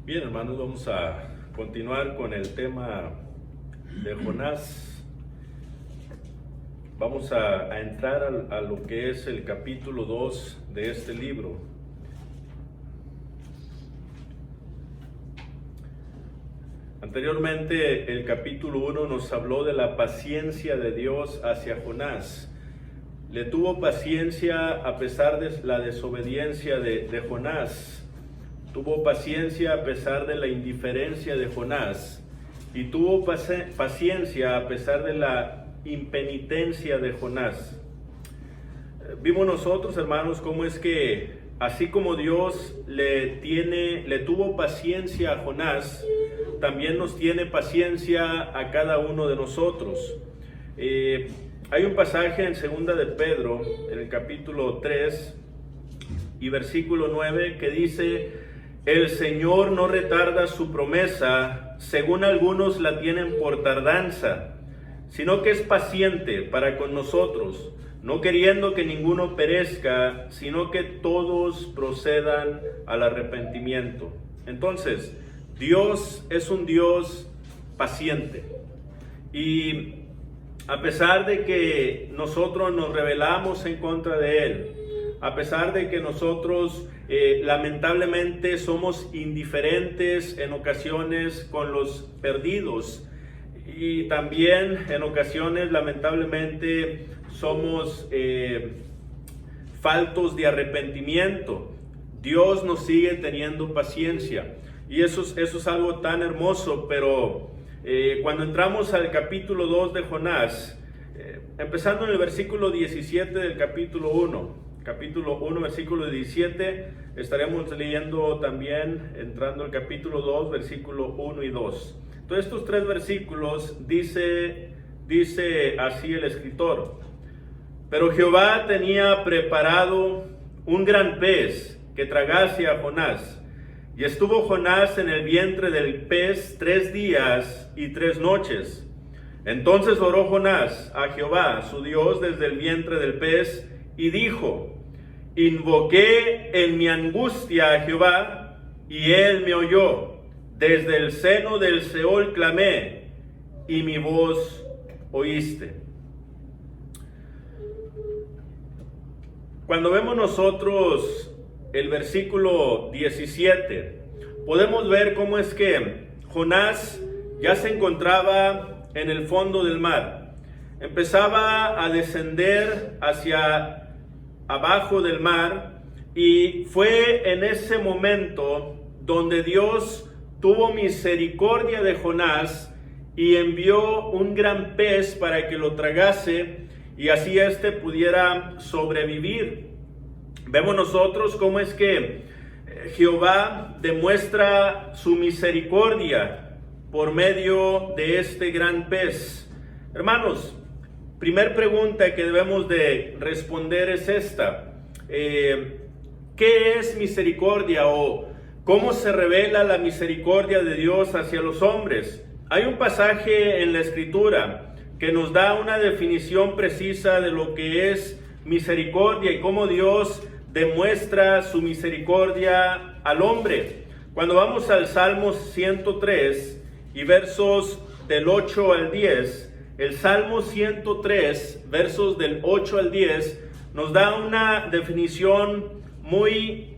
Bien, hermanos, vamos a continuar con el tema de Jonás. Vamos a entrar a lo que es el capítulo 2 de este libro. Anteriormente, el capítulo 1 nos habló de la paciencia de Dios hacia Jonás. Le tuvo paciencia a pesar de la desobediencia de Jonás. Tuvo paciencia a pesar de la indiferencia de Jonás. Y tuvo paciencia a pesar de la impenitencia de Jonás. Vimos nosotros, hermanos, cómo es que así como Dios le tuvo paciencia a Jonás, también nos tiene paciencia a cada uno de nosotros. Hay un pasaje en 2 de Pedro, en el capítulo 3 y versículo 9, que dice: el Señor no retarda su promesa, según algunos la tienen por tardanza, sino que es paciente para con nosotros, no queriendo que ninguno perezca, sino que todos procedan al arrepentimiento. Entonces, Dios es un Dios paciente. Y a pesar de que nosotros nos rebelamos en contra de Él, a pesar de que nosotros lamentablemente somos indiferentes en ocasiones con los perdidos, y también en ocasiones lamentablemente somos faltos de arrepentimiento, Dios nos sigue teniendo paciencia. Y eso es algo tan hermoso. Pero cuando entramos al capítulo 2 de Jonás, empezando en el versículo 17 del capítulo 1, versículo 17, estaremos leyendo también, entrando al capítulo 2, versículo 1 y 2. Entonces, estos tres versículos dice así el escritor: pero Jehová tenía preparado un gran pez que tragase a Jonás, y estuvo Jonás en el vientre del pez 3 días y 3 noches. Entonces oró Jonás a Jehová, su Dios, desde el vientre del pez, y dijo: invoqué en mi angustia a Jehová, y él me oyó. Desde el seno del Seol clamé, y mi voz oíste. Cuando vemos nosotros el versículo 17, podemos ver cómo es que Jonás ya se encontraba en el fondo del mar. Empezaba a descender hacia abajo del mar, y fue en ese momento donde Dios tuvo misericordia de Jonás y envió un gran pez para que lo tragase, y así éste pudiera sobrevivir. Vemos nosotros cómo es que Jehová demuestra su misericordia por medio de este gran pez. Hermanos, primer pregunta que debemos de responder es esta: ¿qué es misericordia, o cómo se revela la misericordia de Dios hacia los hombres? Hay un pasaje en la Escritura que nos da una definición precisa de lo que es misericordia y cómo Dios demuestra su misericordia al hombre. Cuando vamos al Salmo 103 y versos del 8 al 10, el Salmo 103, versos del 8 al 10, nos da una definición muy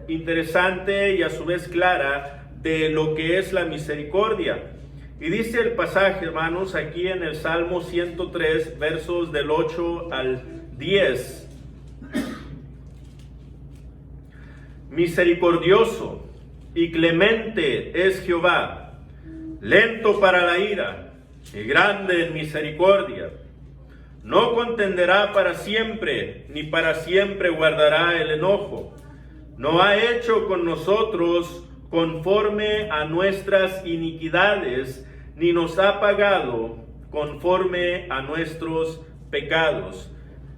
interesante y a su vez clara de lo que es la misericordia. Y dice el pasaje, hermanos, aquí en el Salmo 103, versos del 8 al 10: misericordioso y clemente es Jehová, lento para la ira y grande en misericordia. No contenderá para siempre, ni para siempre guardará el enojo. No ha hecho con nosotros conforme a nuestras iniquidades, ni nos ha pagado conforme a nuestros pecados.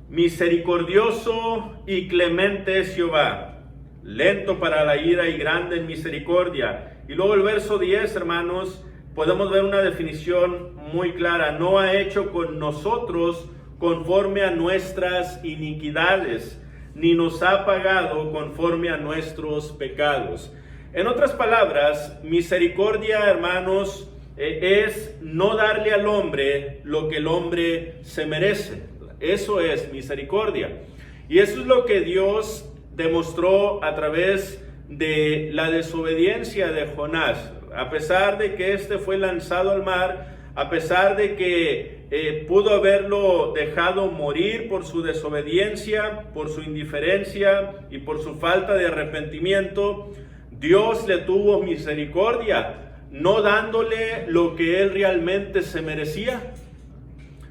Misericordioso y clemente es Jehová, lento para la ira y grande en misericordia. Y luego el verso 10, hermanos, podemos ver una definición muy clara: no ha hecho con nosotros conforme a nuestras iniquidades, ni nos ha pagado conforme a nuestros pecados. En otras palabras, misericordia, hermanos, es no darle al hombre lo que el hombre se merece. Eso es misericordia. Y eso es lo que Dios demostró a través de la desobediencia de Jonás. A pesar de que éste fue lanzado al mar, a pesar de que pudo haberlo dejado morir por su desobediencia, por su indiferencia y por su falta de arrepentimiento, Dios le tuvo misericordia, no dándole lo que él realmente se merecía.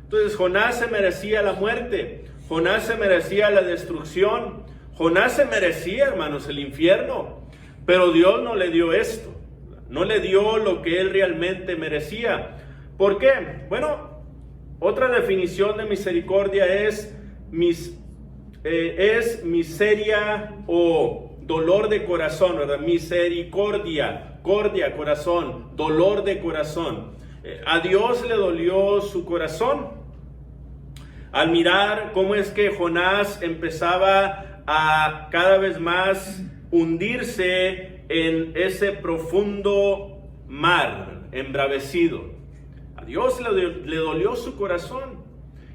Entonces Jonás se merecía la muerte, Jonás se merecía la destrucción, Jonás se merecía, hermanos, el infierno, pero Dios no le dio esto, no le dio lo que él realmente merecía. ¿Por qué? Bueno, otra definición de misericordia es miseria o dolor de corazón, ¿verdad? Misericordia, cordia, corazón, dolor de corazón. A Dios le dolió su corazón al mirar cómo es que Jonás empezaba a cada vez más hundirse en ese profundo mar embravecido. A Dios le dolió su corazón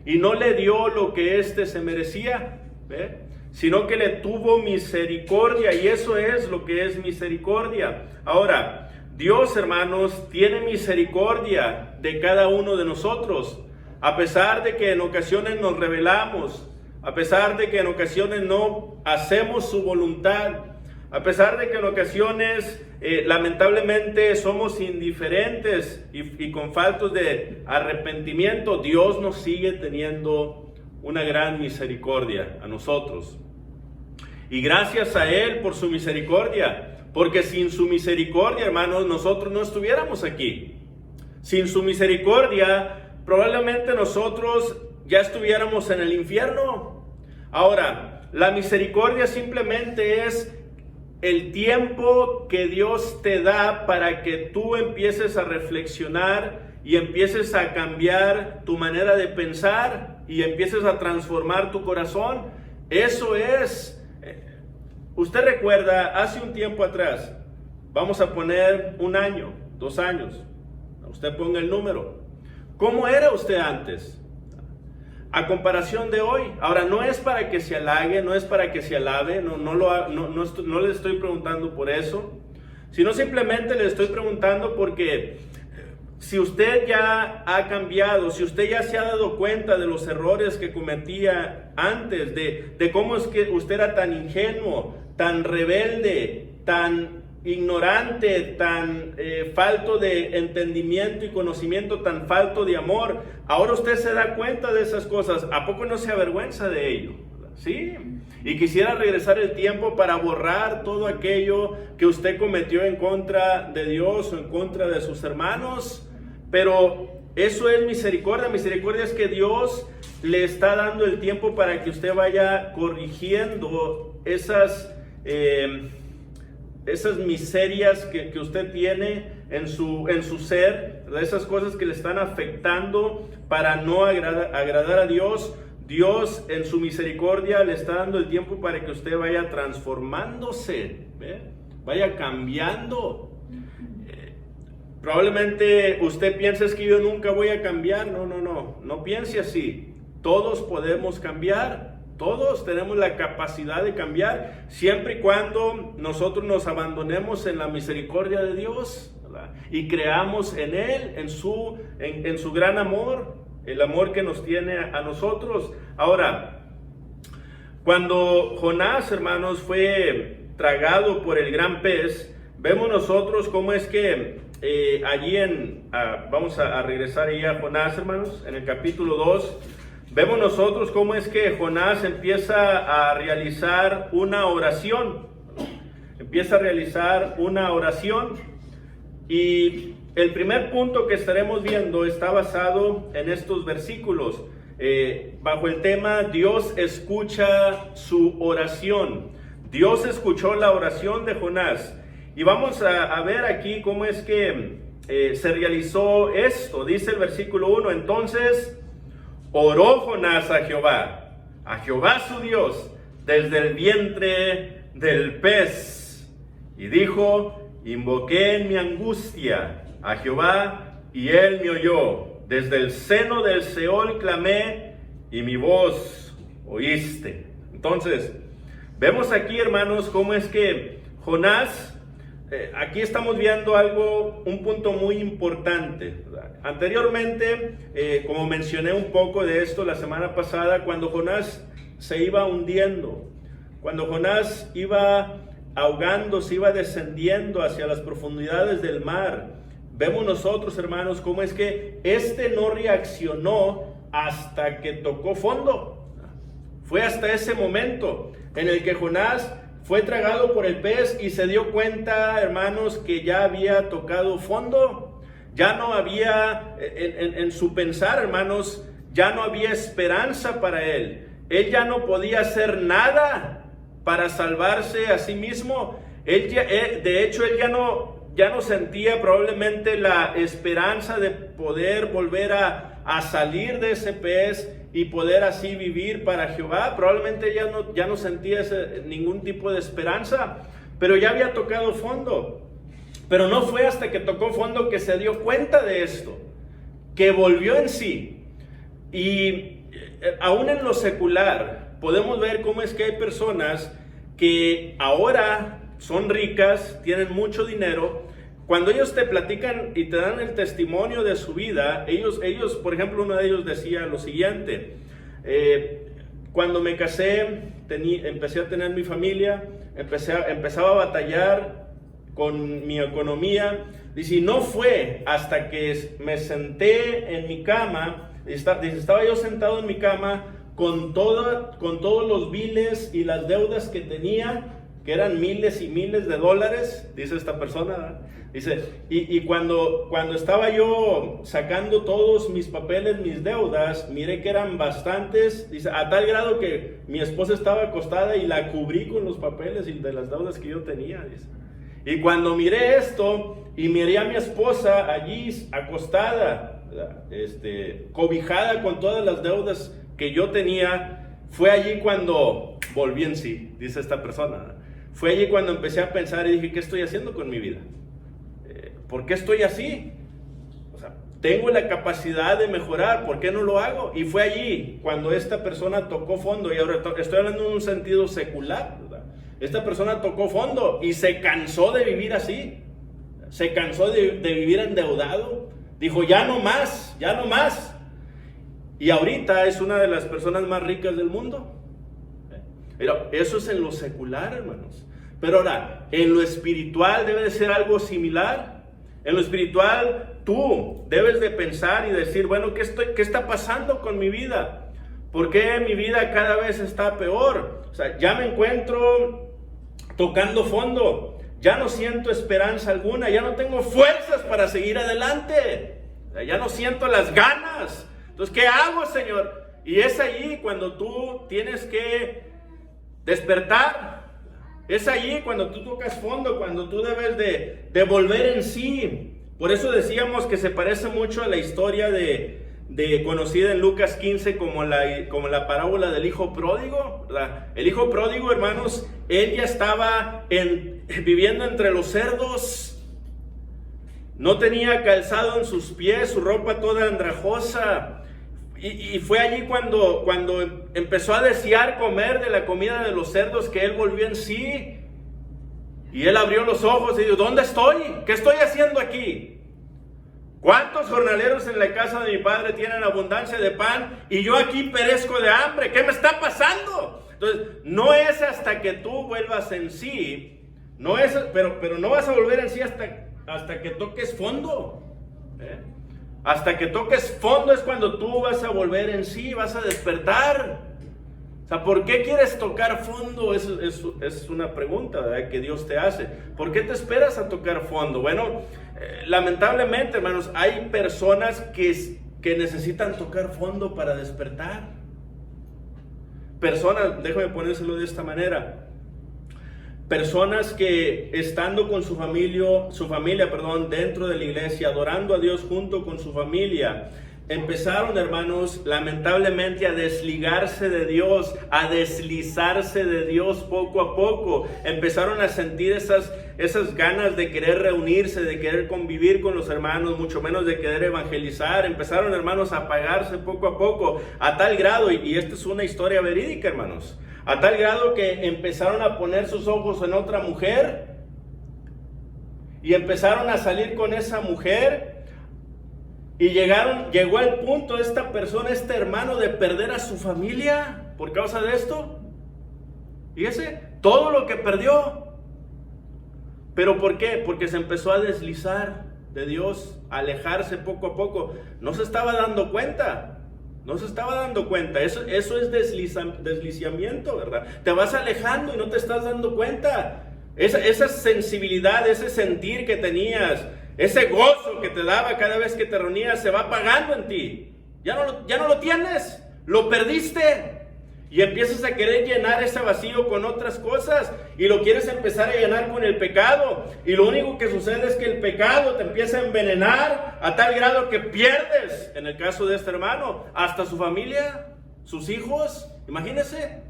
y no le dio lo que éste se merecía, ¿ve? Sino que le tuvo misericordia, y eso es lo que es misericordia. Ahora, Dios, hermanos, tiene misericordia de cada uno de nosotros, a pesar de que en ocasiones nos rebelamos, a pesar de que en ocasiones no hacemos su voluntad, a pesar de que en ocasiones lamentablemente somos indiferentes y con faltos de arrepentimiento, Dios nos sigue teniendo una gran misericordia a nosotros. Y gracias a Él por su misericordia, porque sin su misericordia, hermanos, nosotros no estuviéramos aquí. Sin su misericordia, probablemente nosotros ya estuviéramos en el infierno. Ahora, la misericordia simplemente es el tiempo que Dios te da para que tú empieces a reflexionar y empieces a cambiar tu manera de pensar y empieces a transformar tu corazón. Eso es. Usted recuerda, hace un tiempo atrás, vamos a poner 1 año, 2 años, usted ponga el número. ¿Cómo era usted antes? A comparación de hoy. Ahora, no es para que se halague, no es para que se alabe, no le estoy preguntando por eso, sino simplemente le estoy preguntando porque si usted ya ha cambiado, si usted ya se ha dado cuenta de los errores que cometía antes, de cómo es que usted era tan ingenuo, tan rebelde, tan ignorante, tan falto de entendimiento y conocimiento, tan falto de amor, ahora usted se da cuenta de esas cosas. ¿A poco no se avergüenza de ello? ¿Sí? Y quisiera regresar el tiempo para borrar todo aquello que usted cometió en contra de Dios o en contra de sus hermanos. Pero eso es misericordia. Misericordia es que Dios le está dando el tiempo para que usted vaya corrigiendo esas miserias que usted tiene en su ser, esas cosas que le están afectando para no agradar a Dios. Dios en su misericordia le está dando el tiempo para que usted vaya transformándose, vaya cambiando. Probablemente usted piensa es que yo nunca voy a cambiar. No piense así. Todos podemos cambiar. Todos tenemos la capacidad de cambiar, siempre y cuando nosotros nos abandonemos en la misericordia de Dios, ¿verdad? Y creamos en Él, en su gran amor, el amor que nos tiene a nosotros. Ahora, cuando Jonás, hermanos, fue tragado por el gran pez, vemos nosotros cómo es que allí vamos a regresar ahí a Jonás, hermanos, en el capítulo 2, vemos nosotros cómo es que Jonás empieza a realizar una oración. Y el primer punto que estaremos viendo está basado en estos versículos. Bajo el tema, Dios escucha su oración. Dios escuchó la oración de Jonás. Y vamos a ver aquí cómo es que se realizó esto. Dice el versículo 1, entonces oró Jonás a Jehová su Dios, desde el vientre del pez, y dijo: Invoqué en mi angustia a Jehová y él me oyó. Desde el seno del Seol clamé y mi voz oíste. Entonces, vemos aquí, hermanos, cómo es que Jonás, aquí estamos viendo un punto muy importante, ¿verdad? Anteriormente, como mencioné un poco de esto la semana pasada, cuando Jonás se iba hundiendo, cuando Jonás iba ahogándose, iba descendiendo hacia las profundidades del mar, vemos nosotros, hermanos, cómo es que no reaccionó hasta que tocó fondo. Fue hasta ese momento en el que Jonás fue tragado por el pez y se dio cuenta, hermanos, que ya había tocado fondo. Ya no había, en su pensar, hermanos, ya no había esperanza para él. Él ya no podía hacer nada para salvarse a sí mismo. De hecho, él ya no sentía probablemente la esperanza de poder volver a salir de ese pez y poder así vivir para Jehová. Probablemente ya no sentía ningún tipo de esperanza, pero ya había tocado fondo. Pero no fue hasta que tocó fondo que se dio cuenta de esto, que volvió en sí. Y aún en lo secular podemos ver cómo es que hay personas que ahora son ricas, tienen mucho dinero. Cuando ellos te platican y te dan el testimonio de su vida, ellos, por ejemplo, uno de ellos decía lo siguiente: cuando me casé, empecé a tener mi familia, empezaba a batallar con mi economía. Dice, y no fue hasta que me senté en mi cama, estaba yo sentado en mi cama con todos los biles y las deudas que tenía, que eran miles y miles de dólares, dice esta persona, ¿verdad? Dice, y cuando estaba yo sacando todos mis papeles, mis deudas, miré que eran bastantes, dice, a tal grado que mi esposa estaba acostada y la cubrí con los papeles y de las deudas que yo tenía, dice. Y cuando miré esto y miré a mi esposa allí acostada, cobijada con todas las deudas que yo tenía, fue allí cuando volví en sí, dice esta persona, ¿verdad? Fue allí cuando empecé a pensar y dije, ¿qué estoy haciendo con mi vida? ¿Por qué estoy así? O sea, tengo la capacidad de mejorar, ¿por qué no lo hago? Y fue allí cuando esta persona tocó fondo, y ahora estoy hablando en un sentido secular, ¿verdad? Esta persona tocó fondo y se cansó de vivir así, se cansó de vivir endeudado, dijo, ya no más, ya no más. Y ahorita es una de las personas más ricas del mundo. Pero eso es en lo secular, hermanos. Pero ahora, en lo espiritual debe de ser algo similar. En lo espiritual, tú debes de pensar y decir, bueno, ¿qué está pasando con mi vida? ¿Por qué mi vida cada vez está peor? O sea, ya me encuentro tocando fondo. Ya no siento esperanza alguna. Ya no tengo fuerzas para seguir adelante. Ya no siento las ganas. Entonces, ¿qué hago, Señor? Y es allí cuando tú tienes que despertar. Es allí cuando tú tocas fondo, cuando tú debes de volver en sí. Por eso decíamos que se parece mucho a la historia conocida en Lucas 15 como la parábola del hijo pródigo, ¿verdad? El hijo pródigo, hermanos, él ya estaba viviendo entre los cerdos. No tenía calzado en sus pies, su ropa toda andrajosa. Y fue allí cuando empezó a desear comer de la comida de los cerdos que él volvió en sí. Y él abrió los ojos y dijo, ¿dónde estoy? ¿Qué estoy haciendo aquí? ¿Cuántos jornaleros en la casa de mi padre tienen abundancia de pan y yo aquí perezco de hambre? ¿Qué me está pasando? Entonces, no es hasta que tú vuelvas en sí, pero no vas a volver en sí hasta que toques fondo. Hasta que toques fondo es cuando tú vas a volver en sí, vas a despertar. O sea, ¿por qué quieres tocar fondo? Es una pregunta, ¿verdad?, que Dios te hace. ¿Por qué te esperas a tocar fondo? Bueno, lamentablemente, hermanos, hay personas que necesitan tocar fondo para despertar. Personas, déjame ponérselo de esta manera. Personas que estando con su familia, dentro de la iglesia, adorando a Dios junto con su familia, empezaron, hermanos, lamentablemente a desligarse de Dios, a deslizarse de Dios poco a poco. Empezaron a sentir esas ganas de querer reunirse, de querer convivir con los hermanos, mucho menos de querer evangelizar. Empezaron, hermanos, a apagarse poco a poco, a tal grado, y esta es una historia verídica, hermanos, a tal grado que empezaron a poner sus ojos en otra mujer y empezaron a salir con esa mujer. Y llegó al punto esta persona, este hermano, de perder a su familia por causa de esto. Fíjese, todo lo que perdió. ¿Pero por qué? Porque se empezó a deslizar de Dios, a alejarse poco a poco. No se estaba dando cuenta. No se estaba dando cuenta. Eso es deslizamiento, ¿verdad? Te vas alejando y no te estás dando cuenta. Esa sensibilidad, ese sentir que tenías, ese gozo que te daba cada vez que te reunías, se va apagando en ti. Ya no lo tienes, lo perdiste. Y empiezas a querer llenar ese vacío con otras cosas. Y lo quieres empezar a llenar con el pecado. Y lo único que sucede es que el pecado te empieza a envenenar a tal grado que pierdes, en el caso de este hermano, hasta su familia, sus hijos. Imagínese.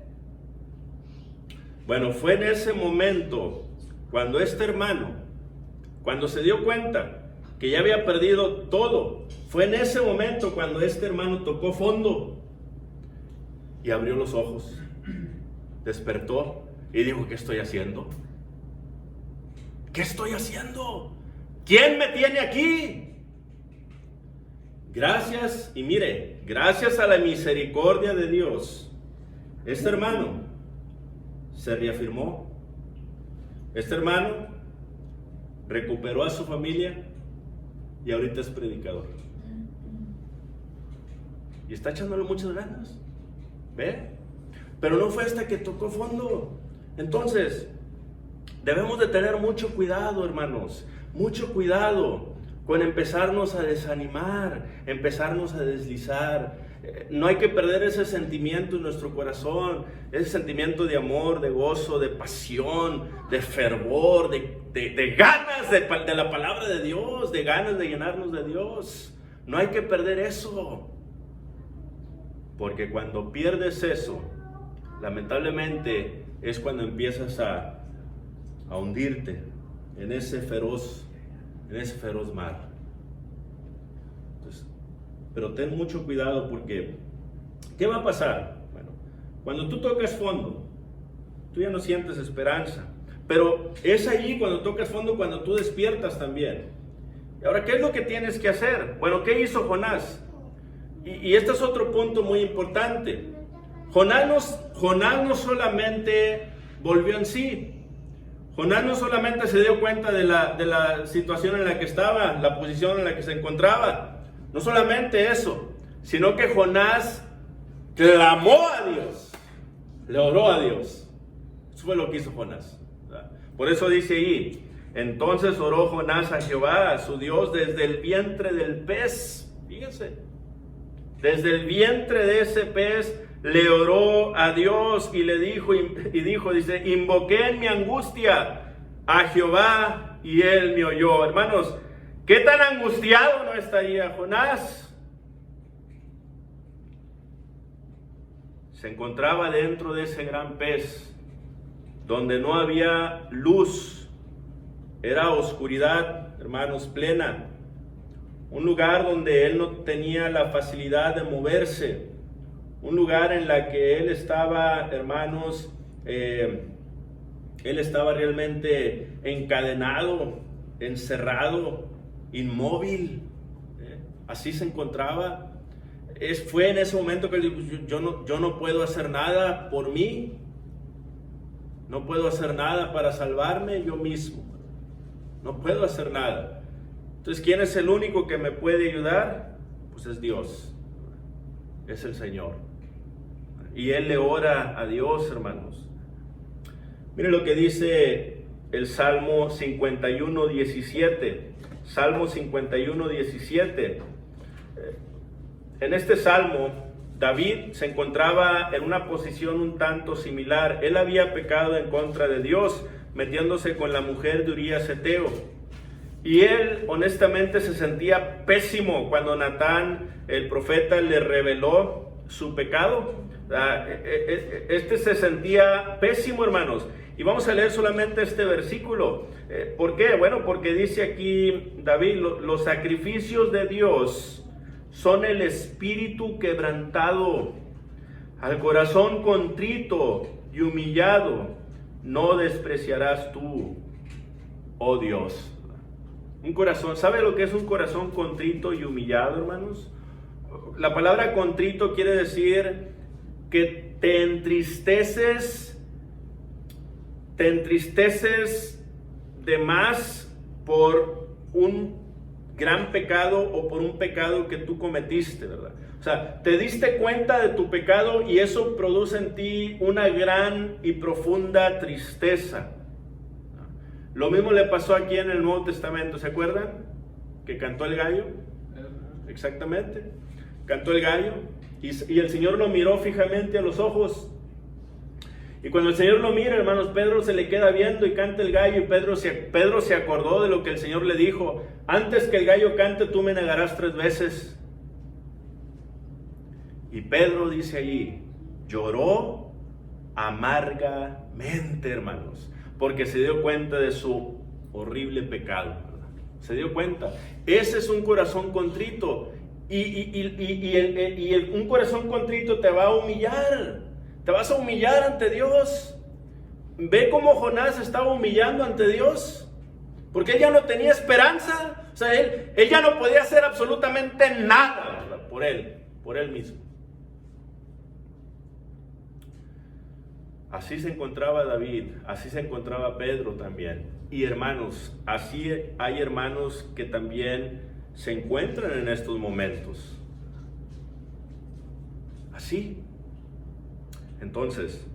Bueno, fue en ese momento cuando este hermano, cuando se dio cuenta que ya había perdido todo, fue en ese momento cuando este hermano tocó fondo y abrió los ojos, despertó y dijo: ¿qué estoy haciendo? ¿Qué estoy haciendo? ¿Quién me tiene aquí? Gracias, y mire, gracias a la misericordia de Dios, este hermano se reafirmó. Este hermano recuperó a su familia y ahorita es predicador. Y está echándole muchas ganas. ¿Ve? Pero no fue hasta que tocó fondo. Entonces, debemos de tener mucho cuidado, hermanos. Mucho cuidado con empezarnos a desanimar, empezarnos a deslizar. No hay que perder ese sentimiento en nuestro corazón, ese sentimiento de amor, de gozo, de pasión, de fervor, de ganas de la palabra de Dios, de ganas de llenarnos de Dios. No hay que perder eso, porque cuando pierdes eso, lamentablemente es cuando empiezas a hundirte en ese feroz mar. Entonces, pero ten mucho cuidado, porque ¿qué va a pasar? Bueno, cuando tú tocas fondo, tú ya no sientes esperanza, pero es allí cuando tocas fondo cuando tú despiertas también. Y ahora, ¿qué es lo que tienes que hacer? Bueno, ¿qué hizo Jonás? Y este es otro punto muy importante. Jonás no solamente volvió en sí. Jonás no solamente se dio cuenta de la situación en la que estaba, la posición en la que se encontraba. No solamente eso, sino que Jonás clamó a Dios, le oró a Dios. Eso fue lo que hizo Jonás. Por eso dice ahí: entonces oró Jonás a Jehová, a su Dios, desde el vientre del pez. Fíjense, desde el vientre de ese pez le oró a Dios y le dijo, dice: invoqué en mi angustia a Jehová y él me oyó. Hermanos, ¿qué tan angustiado no estaría Jonás? Se encontraba dentro de ese gran pez, donde no había luz, era oscuridad, hermanos, plena. Un lugar donde él no tenía la facilidad de moverse. Un lugar en la que él estaba, hermanos, él estaba realmente encadenado, encerrado, inmóvil. Así se encontraba. Fue en ese momento que él dijo: yo no puedo hacer nada por mí. No puedo hacer nada para salvarme yo mismo. No puedo hacer nada. Entonces, ¿quién es el único que me puede ayudar? Pues es Dios. Es el Señor. Y él le ora a Dios, hermanos. Miren lo que dice el Salmo 51, 17. Salmo 51, 17. En este salmo, David se encontraba en una posición un tanto similar. Él había pecado en contra de Dios, metiéndose con la mujer de Urías Eteo. Y él honestamente se sentía pésimo cuando Natán, el profeta, le reveló su pecado. Este se sentía pésimo, hermanos. Y vamos a leer solamente este versículo. ¿Por qué? Bueno, porque dice aquí David, los sacrificios de Dios son el espíritu quebrantado, al corazón contrito y humillado no despreciarás tú, oh Dios. Un corazón, ¿sabe lo que es un corazón contrito y humillado, hermanos? La palabra contrito quiere decir que te entristeces de más por un gran pecado o por un pecado que tú cometiste, ¿verdad? O sea, te diste cuenta de tu pecado y eso produce en ti una gran y profunda tristeza. Lo mismo le pasó aquí en el Nuevo Testamento, ¿se acuerdan? Que cantó el gallo. Exactamente. Cantó el gallo y el Señor lo miró fijamente a los ojos. Y cuando el Señor lo mira, hermanos, Pedro se le queda viendo y canta el gallo y Pedro se acordó de lo que el Señor le dijo. Antes que el gallo cante, tú me negarás 3 veces. Y Pedro dice allí, lloró amargamente, hermanos, porque se dio cuenta de su horrible pecado, ¿verdad? Se dio cuenta. Ese es un corazón contrito. Un corazón contrito te va a humillar. Te vas a humillar ante Dios. Ve cómo Jonás estaba humillando ante Dios, porque él ya no tenía esperanza. O sea, él ya no podía hacer absolutamente nada, ¿verdad? por él mismo. Así se encontraba David, así se encontraba Pedro también. Y hermanos, así hay hermanos que también se encuentran en estos momentos. Así. Entonces,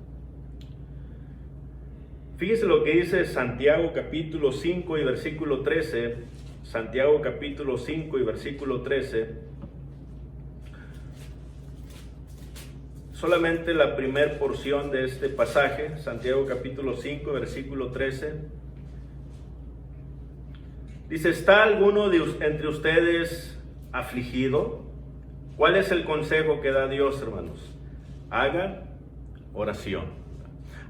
fíjese lo que dice Santiago capítulo 5 y versículo 13. Santiago capítulo 5 y versículo 13. Solamente la primera porción de este pasaje, Santiago capítulo 5, versículo 13. Dice, ¿está alguno entre ustedes afligido? ¿Cuál es el consejo que da Dios, hermanos? Hagan oración.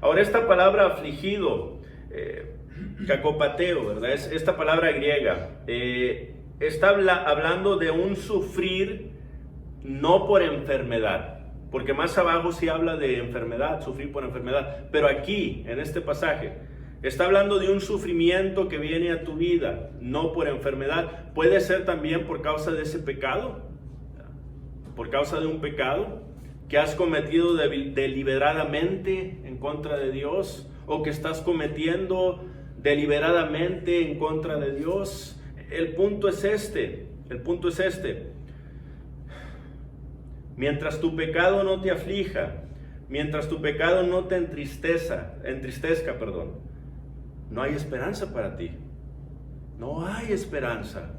Ahora, esta palabra afligido, kakopateo, ¿verdad? Es esta palabra griega. Está hablando de un sufrir no por enfermedad. Porque más abajo sí habla de enfermedad, sufrir por enfermedad. Pero aquí, en este pasaje, está hablando de un sufrimiento que viene a tu vida, no por enfermedad. Puede ser también por causa de ese pecado, por causa de un pecado que has cometido deliberadamente en contra de Dios, o que estás cometiendo deliberadamente en contra de Dios. El punto es este. Mientras tu pecado no te aflija, mientras tu pecado no te entristezca, no hay esperanza para ti. No hay esperanza.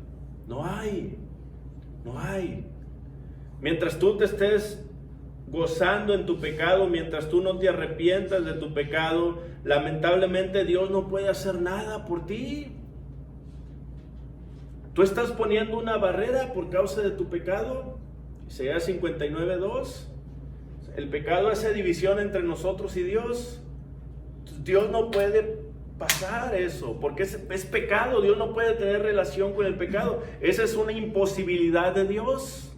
No hay. Mientras tú te estés gozando en tu pecado, mientras tú no te arrepientas de tu pecado, lamentablemente Dios no puede hacer nada por ti. Tú estás poniendo una barrera por causa de tu pecado. Isaías 59:2. El pecado hace división entre nosotros y Dios. Dios no puede pasar eso, porque es pecado. Dios no puede tener relación con el pecado. Esa es una imposibilidad de Dios.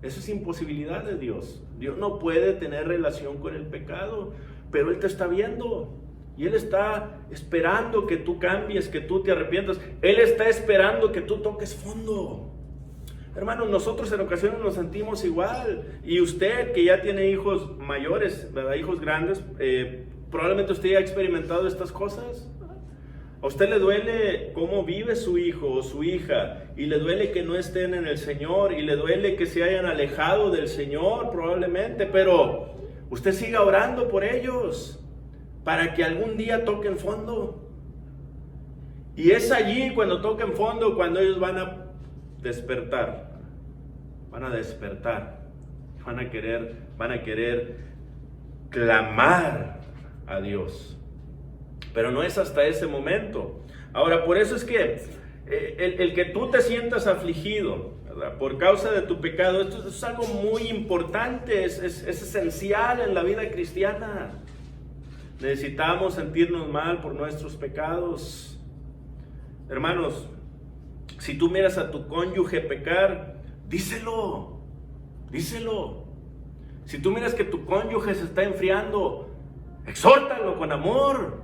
Eso es imposibilidad de Dios. Dios no puede tener relación con el pecado, pero Él te está viendo. Y Él está esperando que tú cambies, que tú te arrepientas. Él está esperando que tú toques fondo. Hermanos, nosotros en ocasiones nos sentimos igual. Y usted que ya tiene hijos mayores, ¿verdad? Hijos grandes, probablemente usted ya ha experimentado estas cosas. A usted le duele cómo vive su hijo o su hija, y le duele que no estén en el Señor, y le duele que se hayan alejado del Señor probablemente, pero usted siga orando por ellos para que algún día toquen fondo. Y es allí cuando toquen fondo cuando ellos van a despertar, van a querer clamar a Dios. Pero no es hasta ese momento. Ahora, por eso es que el que tú te sientas afligido, ¿verdad?, por causa de tu pecado, esto es algo muy importante, es esencial en la vida cristiana. Necesitamos sentirnos mal por nuestros pecados. Hermanos, si tú miras a tu cónyuge pecar, díselo. Si tú miras que tu cónyuge se está enfriando, exhórtalo con amor.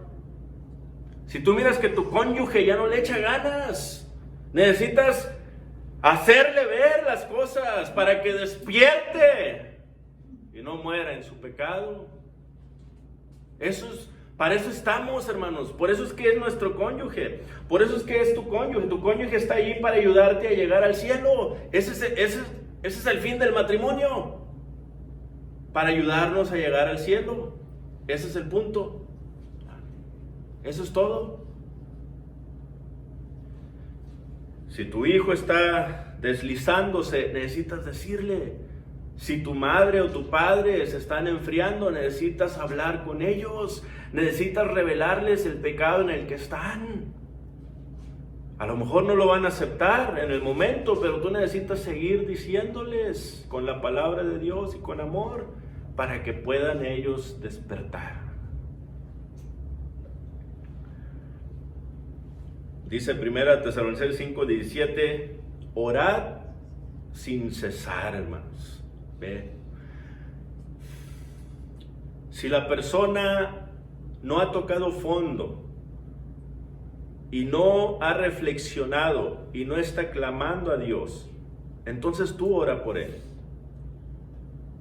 Si tú miras que tu cónyuge ya no le echa ganas, necesitas hacerle ver las cosas para que despierte y no muera en su pecado. Para eso estamos, hermanos. Por eso es que es nuestro cónyuge. Por eso es que es tu cónyuge. Tu cónyuge está allí para ayudarte a llegar al cielo. Ese es el fin del matrimonio. Para ayudarnos a llegar al cielo. Ese es el punto. Eso es todo. Si tu hijo está deslizándose, necesitas decirle. Si tu madre o tu padre se están enfriando, necesitas hablar con ellos. Necesitas revelarles el pecado en el que están. A lo mejor no lo van a aceptar en el momento, pero tú necesitas seguir diciéndoles con la palabra de Dios y con amor para que puedan ellos despertar. Dice 1 Tesalonicenses 5:17, orad sin cesar, hermanos. ¿Ve? Si la persona no ha tocado fondo y no ha reflexionado y no está clamando a Dios, entonces tú ora por él.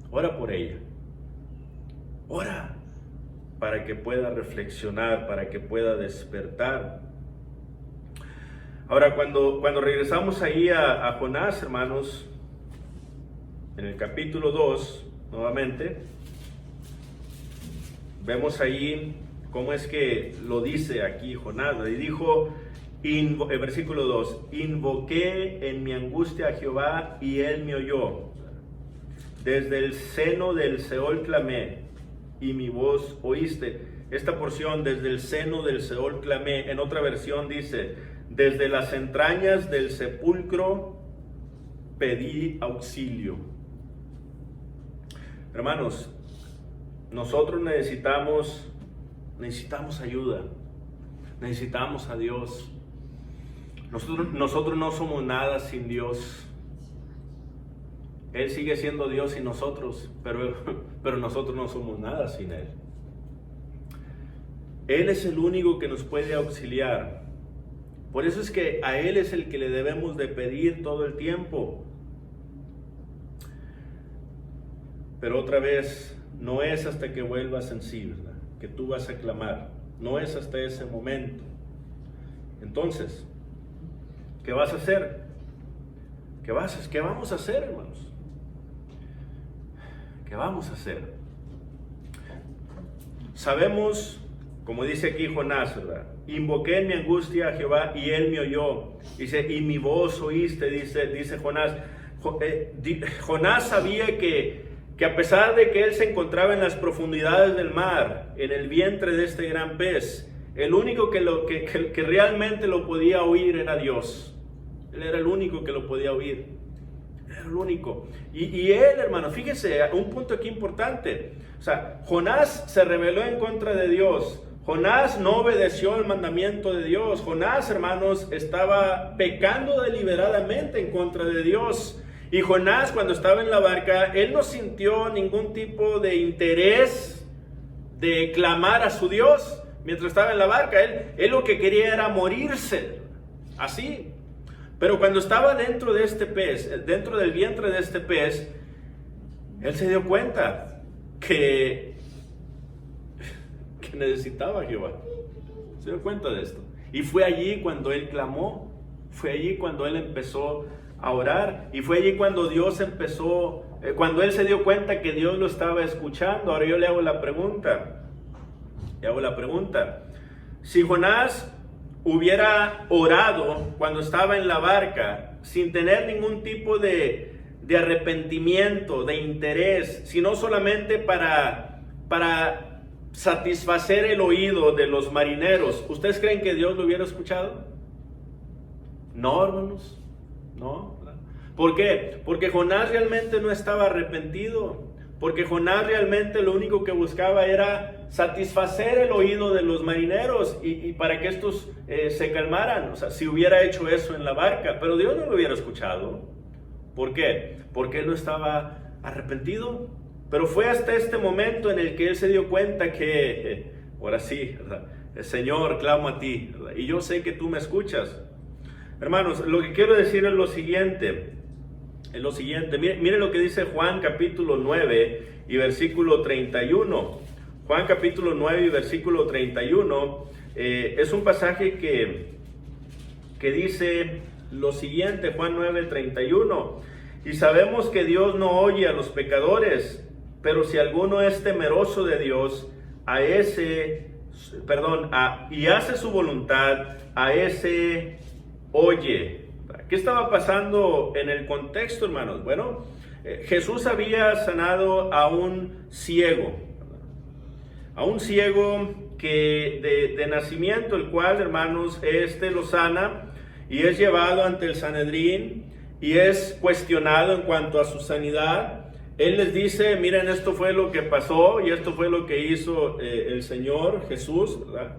Ora por ella. Ora para que pueda reflexionar, para que pueda despertar. Ahora, cuando regresamos ahí a Jonás, hermanos, en el capítulo 2, nuevamente, vemos ahí cómo es que lo dice aquí Jonás. Y dijo, el versículo 2, invoqué en mi angustia a Jehová y él me oyó. Desde el seno del Seol clamé y mi voz oíste. Esta porción, desde el seno del Seol clamé, en otra versión dice, desde las entrañas del sepulcro pedí auxilio. Hermanos, nosotros necesitamos ayuda, necesitamos a Dios. Nosotros no somos nada sin Dios. Él sigue siendo Dios sin nosotros, pero nosotros no somos nada sin Él. Él es el único que nos puede auxiliar. Por eso es que a Él es el que le debemos de pedir todo el tiempo. Pero otra vez, no es hasta que vuelvas en sí, ¿verdad?, que tú vas a clamar. No es hasta ese momento. Entonces, ¿qué vas a hacer? ¿Qué vamos a hacer, hermanos? ¿Qué vamos a hacer? Sabemos, como dice aquí Jonás, ¿verdad? Invoqué en mi angustia a Jehová y él me oyó. Dice, y mi voz oíste, dice Jonás. Jonás sabía que a pesar de que él se encontraba en las profundidades del mar, en el vientre de este gran pez, el único que realmente lo podía oír era Dios. Él era el único que lo podía oír. Era el único. Y él, hermano, fíjese, un punto aquí importante. O sea, Jonás se rebeló en contra de Dios. Jonás no obedeció el mandamiento de Dios. Jonás, hermanos, estaba pecando deliberadamente en contra de Dios. Y Jonás, cuando estaba en la barca, él no sintió ningún tipo de interés de clamar a su Dios mientras estaba en la barca. Él lo que quería era morirse, así. Pero cuando estaba dentro de este pez, dentro del vientre de este pez, él se dio cuenta que necesitaba a Jehová. Se dio cuenta de esto. Y fue allí cuando él clamó, fue allí cuando él empezó a orar, y fue allí cuando Dios empezó, cuando él se dio cuenta que Dios lo estaba escuchando. Ahora yo le hago la pregunta, si Jonás hubiera orado cuando estaba en la barca, sin tener ningún tipo de arrepentimiento, de interés, sino solamente para satisfacer el oído de los marineros, ¿ustedes creen que Dios lo hubiera escuchado? No, hermanos, no. ¿Por qué? Porque Jonás realmente no estaba arrepentido. Porque Jonás realmente lo único que buscaba era satisfacer el oído de los marineros y para que estos se calmaran. O sea, si hubiera hecho eso en la barca, pero Dios no lo hubiera escuchado. ¿Por qué? Porque él no estaba arrepentido. Pero fue hasta este momento en el que él se dio cuenta que, ahora sí, ¿verdad? Señor, clamo a ti, ¿verdad? Y yo sé que tú me escuchas. Hermanos, lo que quiero decir es lo siguiente. Miren lo que dice Juan capítulo 9 y versículo 31. Juan capítulo 9 y versículo 31 es un pasaje que dice lo siguiente, Juan 9, 31. Y sabemos que Dios no oye a los pecadores, pero si alguno es temeroso de Dios, y hace su voluntad, a ese oye. ¿Qué estaba pasando en el contexto, hermanos? Bueno, Jesús había sanado a un ciego que de nacimiento, el cual, hermanos, lo sana y es llevado ante el Sanedrín y es cuestionado en cuanto a su sanidad. Él les dice, miren, esto fue lo que pasó y esto fue lo que hizo el Señor Jesús, ¿verdad?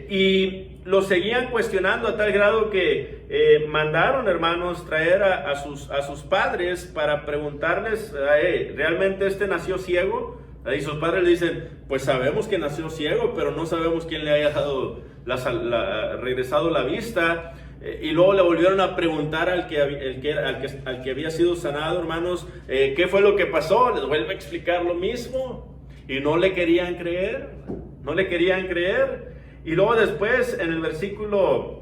Y lo seguían cuestionando a tal grado que mandaron, hermanos, traer a sus padres para preguntarles, ¿realmente nació ciego? Y sus padres le dicen, pues sabemos que nació ciego, pero no sabemos quién le haya dado regresado la vista. Y luego le volvieron a preguntar al que había sido sanado, hermanos, ¿qué fue lo que pasó? Les vuelve a explicar lo mismo y no le querían creer. Y luego después en el versículo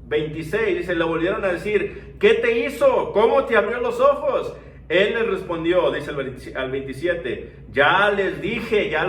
26 dice, le volvieron a decir, ¿qué te hizo? ¿Cómo te abrió los ojos? Él les respondió, dice al 27, ya les dije, ya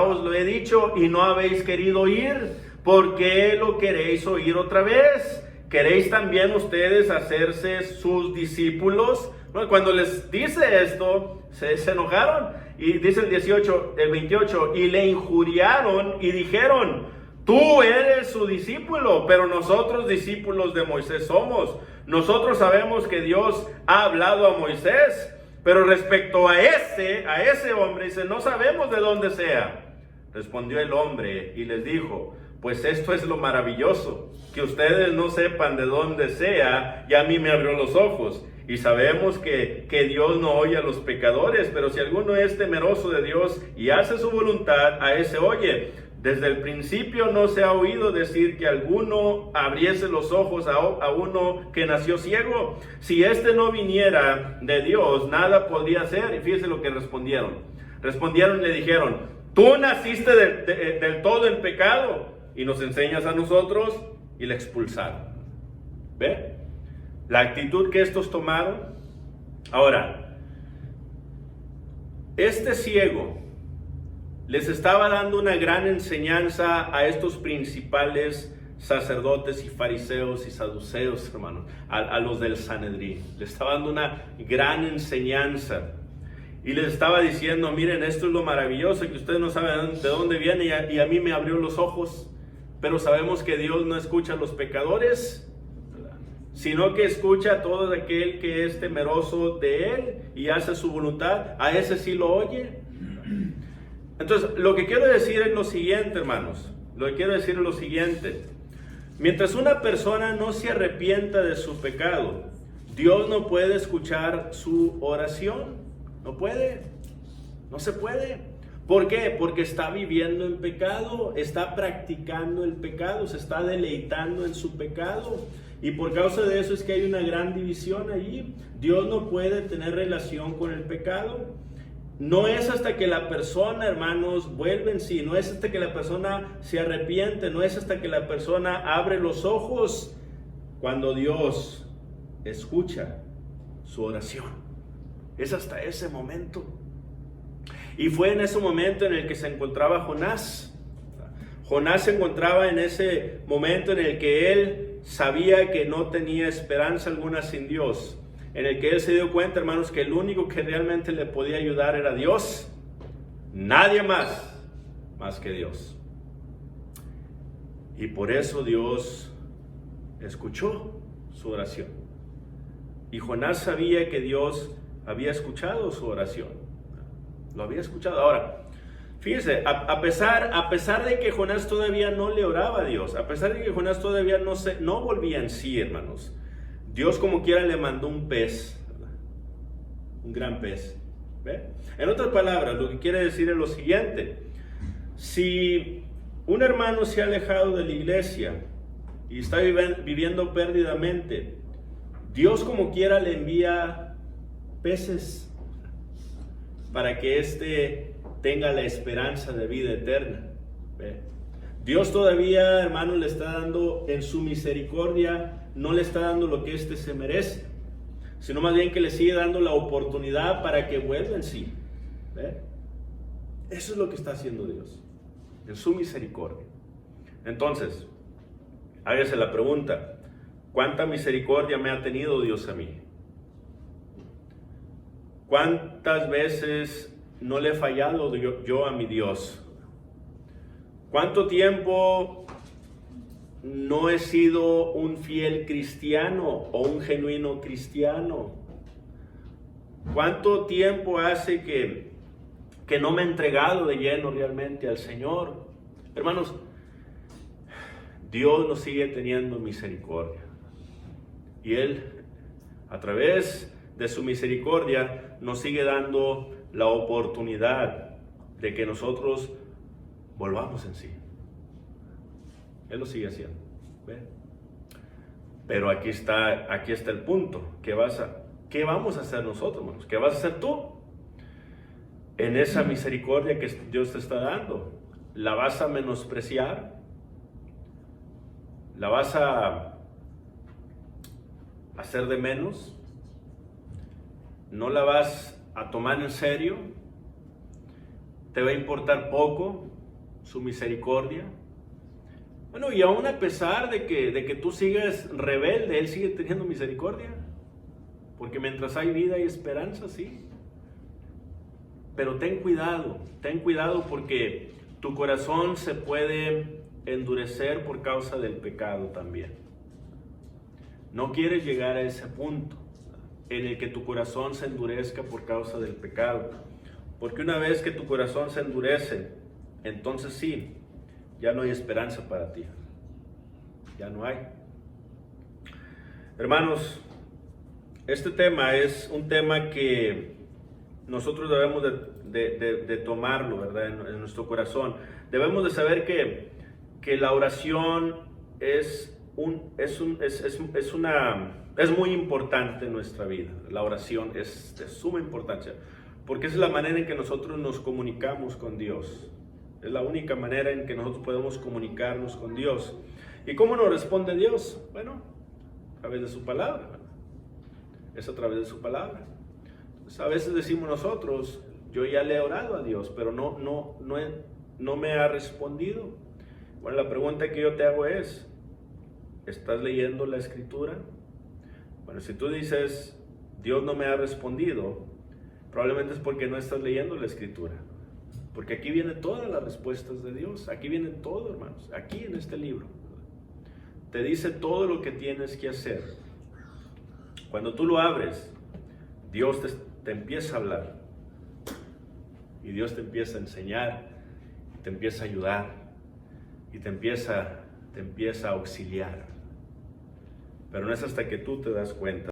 os lo he dicho y no habéis querido oír. ¿Por qué lo queréis oír otra vez? ¿Queréis también ustedes hacerse sus discípulos? Bueno, cuando les dice esto, se enojaron. Y dice el 28, y le injuriaron y dijeron, tú eres su discípulo, pero nosotros discípulos de Moisés somos. Nosotros sabemos que Dios ha hablado a Moisés, pero respecto a ese hombre, dice, no sabemos de dónde sea. Respondió el hombre y les dijo, pues esto es lo maravilloso, que ustedes no sepan de dónde sea, y a mí me abrió los ojos. Y sabemos que Dios no oye a los pecadores, pero si alguno es temeroso de Dios y hace su voluntad, a ese oye. Desde el principio no se ha oído decir que alguno abriese los ojos a uno que nació ciego. Si no viniera de Dios, nada podría hacer. Y fíjense lo que respondieron. Respondieron y le dijeron, tú naciste del todo en pecado y nos enseñas a nosotros, y le expulsaron. ¿Ve? La actitud que estos tomaron. Ahora, este ciego les estaba dando una gran enseñanza a estos principales sacerdotes y fariseos y saduceos, hermanos, a los del Sanedrín. Les estaba dando una gran enseñanza y les estaba diciendo, miren, esto es lo maravilloso, que ustedes no saben de dónde viene y a mí me abrió los ojos, pero sabemos que Dios no escucha a los pecadores, sino que escucha a todo aquel que es temeroso de Él y hace su voluntad. A ese sí lo oye. Entonces, lo que quiero decir es lo siguiente, hermanos. Mientras una persona no se arrepienta de su pecado, Dios no puede escuchar su oración. No se puede. ¿Por qué? Porque está viviendo en pecado, está practicando el pecado, se está deleitando en su pecado. Y por causa de eso es que hay una gran división allí. Dios no puede tener relación con el pecado. No es hasta que la persona, hermanos, vuelve en sí, no es hasta que la persona se arrepiente, no es hasta que la persona abre los ojos cuando Dios escucha su oración. Es hasta ese momento. Y fue en ese momento en el que se encontraba Jonás. Jonás se encontraba en ese momento en el que él sabía que no tenía esperanza alguna sin Dios, en el que él se dio cuenta, hermanos, que el único que realmente le podía ayudar era Dios. Nadie más que Dios. Y por eso Dios escuchó su oración. Y Jonás sabía que Dios había escuchado su oración. Lo había escuchado. Ahora, fíjese, a pesar de que Jonás todavía no le oraba a Dios, a pesar de que Jonás todavía no volvía en sí, hermanos, Dios como quiera le mandó un pez, ¿verdad? Un gran pez. ¿Ve? En otras palabras, lo que quiere decir es lo siguiente: si un hermano se ha alejado de la iglesia y está viviendo perdidamente, Dios como quiera le envía peces para que éste tenga la esperanza de vida eterna. ¿Ve? Dios todavía, hermano, le está dando en su misericordia, no le está dando lo que éste se merece, sino más bien que le sigue dando la oportunidad para que vuelva en sí. ¿Ve? Eso es lo que está haciendo Dios, en su misericordia. Entonces, hágase la pregunta: ¿cuánta misericordia me ha tenido Dios a mí? ¿Cuántas veces no le he fallado yo a mi Dios? ¿Cuánto tiempo no he sido un fiel cristiano o un genuino cristiano? ¿Cuánto tiempo hace que no me he entregado de lleno realmente al Señor? Hermanos, Dios nos sigue teniendo misericordia. Y Él, a través de su misericordia, nos sigue dando la oportunidad de que nosotros volvamos en sí. Él lo sigue haciendo. ¿Ve? Pero aquí está el punto. ¿Qué vamos a hacer nosotros, hermanos? ¿Qué vas a hacer tú en esa misericordia que Dios te está dando? ¿La vas a menospreciar? ¿La vas a hacer de menos? ¿No la vas a tomar en serio? ¿Te va a importar poco su misericordia? Bueno, y aún a pesar de que tú sigues rebelde, Él sigue teniendo misericordia. Porque mientras hay vida hay esperanza, sí. Pero ten cuidado porque tu corazón se puede endurecer por causa del pecado también. No quieres llegar a ese punto en el que tu corazón se endurezca por causa del pecado. Porque una vez que tu corazón se endurece, entonces sí, ya no hay esperanza para ti. Ya no hay. Hermanos, este tema es un tema que nosotros debemos de tomarlo, ¿verdad? En nuestro corazón. Debemos de saber que la oración es muy importante en nuestra vida. La oración es de suma importancia, porque es la manera en que nosotros nos comunicamos con Dios. Es la única manera en que nosotros podemos comunicarnos con Dios. ¿Y cómo nos responde Dios? Bueno, a través de su palabra, ¿verdad? Es a través de su palabra. Entonces, a veces decimos nosotros: yo ya le he orado a Dios, pero no me ha respondido. Bueno, la pregunta que yo te hago es: ¿estás leyendo la Escritura? Bueno, si tú dices: Dios no me ha respondido, probablemente es porque no estás leyendo la Escritura. Porque aquí vienen todas las respuestas de Dios. Aquí viene todo, hermanos. Aquí en este libro te dice todo lo que tienes que hacer. Cuando tú lo abres, Dios te empieza a hablar. Y Dios te empieza a enseñar, te empieza a ayudar y te empieza a auxiliar. Pero no es hasta que tú te das cuenta.